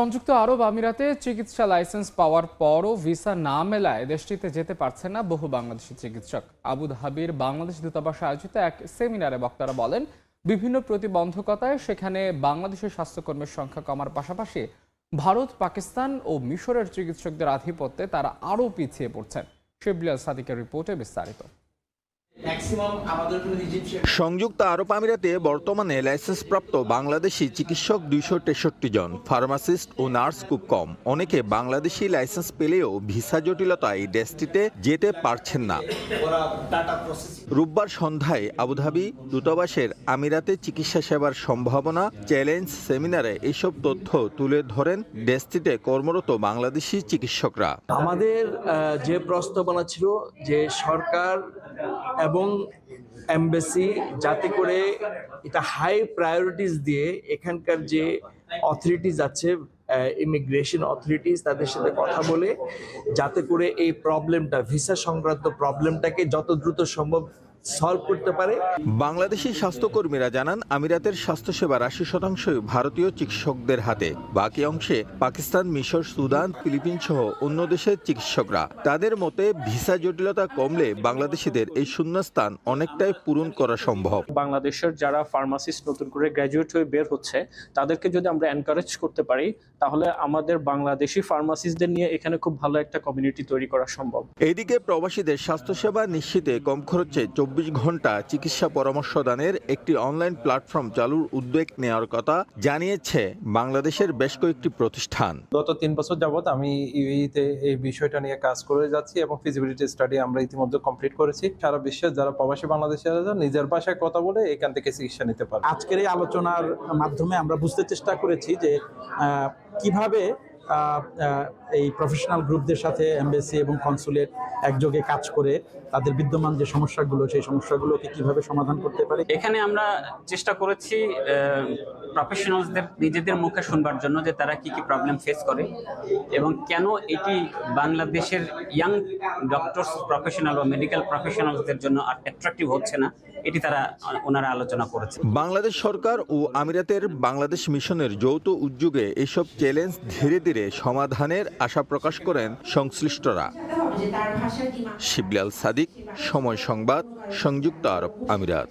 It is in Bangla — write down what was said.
সংযুক্ত আরব আমিরাতে চিকিৎসা লাইসেন্স পাওয়ার পরও ভিসা না মেলায় দেশটিতে যেতে পারছেন না বহু বাংলাদেশি চিকিৎসক। আবুধাবির বাংলাদেশ দূতাবাসে আয়োজিত এক সেমিনারে বক্তারা বলেন, বিভিন্ন প্রতিবন্ধকতায় সেখানে বাংলাদেশের স্বাস্থ্যকর্মীর সংখ্যা কমার পাশাপাশি ভারত, পাকিস্তান ও মিশরের চিকিৎসকদের আধিপত্যে তারা আরও পিছিয়ে পড়ছেন। শিবলিয়াল সাদিকের রিপোর্টে বিস্তারিত। সংযুক্ত আরব আমিরাতে বর্তমানে লাইসেন্সপ্রাপ্ত বাংলাদেশি চিকিৎসক 263 জন, ফার্মাসিস্ট ও নার্স খুব কম। অনেকে বাংলাদেশি লাইসেন্স পেলেও ভিসা জটিলতায় দেশটিতে যেতে পারছেন না। রোববার সন্ধ্যায় আবুধাবি দূতাবাসের আমিরাতে চিকিৎসা সেবার সম্ভাবনা চ্যালেঞ্জ সেমিনারে এসব তথ্য তুলে ধরেন দেশটিতে কর্মরত বাংলাদেশি চিকিৎসকরা। আমাদের যে প্রস্তাবনা ছিল যে সরকার এবং এমবাসি যাতে করে এটা হাই প্রায়োরিটিস দিয়ে এখানকার যে অথরিটিস আছে, ইমিগ্রেশন অথরিটিস, তাদের সাথে কথা বলে যাতে করে এই প্রবলেমটা, ভিসা সংক্রান্ত প্রবলেমটাকে যত দ্রুত সম্ভব সলভ করতে পারে। বাংলাদেশি স্বাস্থ্যকর্মীরা জানান, আমিরাতের স্বাস্থ্যসেবার 80% ভারতীয় চিকিৎসকদের হাতে, বাকি অংশে পাকিস্তান, মিশর, সুদান, ফিলিপিন সহ অন্য দেশের চিকিৎসকরা। তাদের মতে ভিসা জটিলতা কমলে বাংলাদেশিদের এই শূন্যস্থান অনেকটাই পূরণ করা সম্ভব। বাংলাদেশের যারা ফার্মাসিস্ট নতুন করে গ্র্যাজুয়েট হয়ে বের হচ্ছে তাদেরকে যদি আমরা এনকারেজ করতে পারি তাহলে আমাদের বাংলাদেশি ফার্মাসিস্টদের নিয়ে এখানে খুব ভালো একটা কমিউনিটি তৈরি করা সম্ভব। এইদিকে প্রবাসীদের স্বাস্থ্যসেবা নিশ্চিতে কম খরচে 24 ঘন্টা চিকিৎসা পরামর্শ দানের একটি অনলাইন প্ল্যাটফর্ম চালুর উদ্যোগ নেওয়ার কথা জানিয়েছে বাংলাদেশের বেশ কয়েকটি প্রতিষ্ঠান। গত 3 বছর যাবত আমি ইউএইতে এই বিষয়টা নিয়ে কাজ করে যাচ্ছি এবং ফিজিবিলিটি স্টাডি আমরা ইতিমধ্যে কমপ্লিট করেছি। সারা বিশ্বের যারা প্রবাসী বাংলাদেশিরা নিজের ভাষায় কথা বলে এখান থেকে চিকিৎসা নিতে পারে। আজকের এই আলোচনার মাধ্যমে আমরা বুঝতে চেষ্টা করেছি যে কিভাবে এই প্রফেশনাল গ্রুপদের সাথে এমবাসি এবং কনসুলেট একযোগে কাজ করে তাদের বিদ্যমান যে সমস্যাগুলো, সেই সমস্যাগুলোকে কিভাবে সমাধান করতে পারে। এখানে আমরা চেষ্টা করেছি প্রফেশনালসদের নিজেদের মুখে শুনবার জন্য যে তারা কি কি প্রবলেম ফেস করে এবং কেন এটি বাংলাদেশের ইয়াং ডক্টরস প্রফেশনাল বা মেডিকেল প্রফেশনালসদের জন্য আর অ্যাট্রাকটিভ হচ্ছে না, এটি ওনারা আলোচনা করেছে। বাংলাদেশ সরকার ও আমিরাতের বাংলাদেশ মিশনের যৌথ উদ্যোগে এসব চ্যালেঞ্জ ধীরে ধীরে সমাধানের আশা প্রকাশ করেন সংশ্লিষ্টরা। শিবলিয়াল সাদিক, সময় সংবাদ, সংযুক্ত আরব আমিরাত।